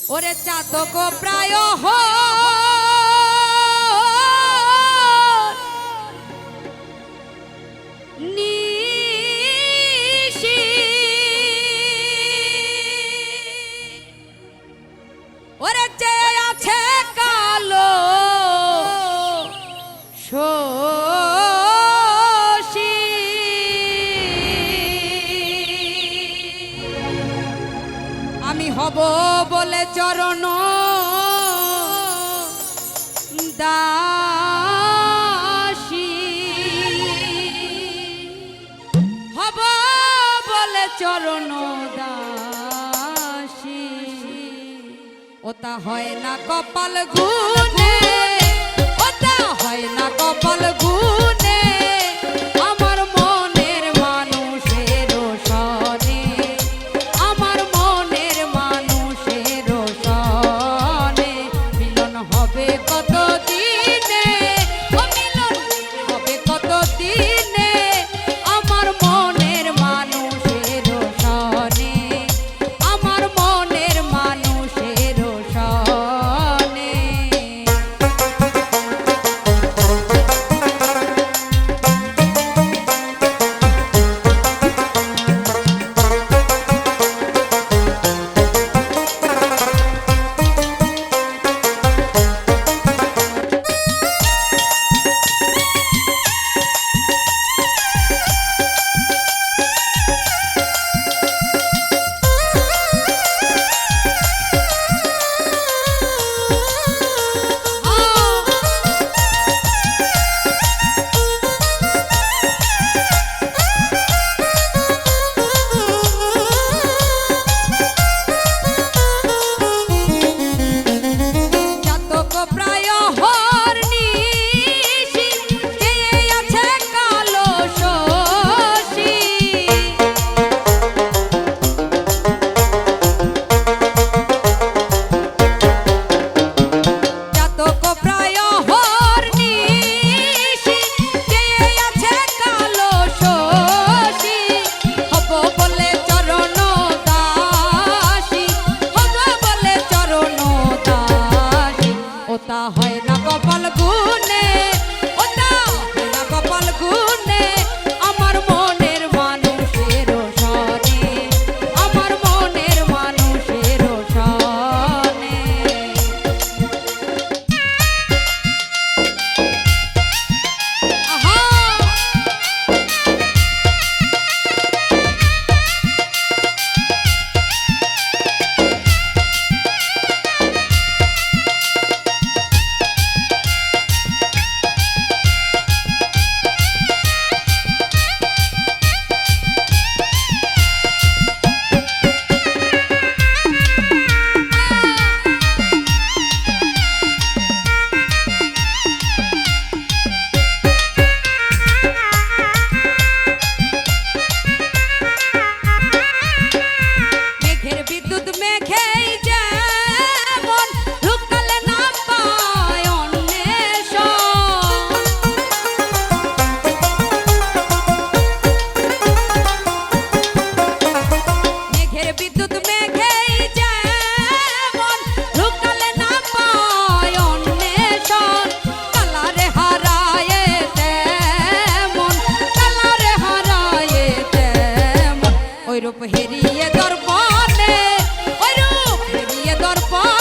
ওরে চাতক প্রায় নিশি ওরে যে আছে কালো শোষী আমি হব বলে চরণ দাসী হব বলে চরণ দাসী ওটা হয় না কপাল গুনে ওটা হয় না কপাল গুনে আমার মনের মানুষের সনে আমার মনের মানুষের সনে মিলন হবে কত দিনে ও মিলন হবে কত দিনে আমার মনের মানুষের সনে আমার মনের মানুষের সনে ওটা হয় না কপাল গুনে ওটা হয় না কপাল গুনে আমার মনের মানুষের সনে আমার মনের মানুষের সনে আহা হেরিয়ে দর্পণে ওই রূপ হেরিয়ে দর্পণ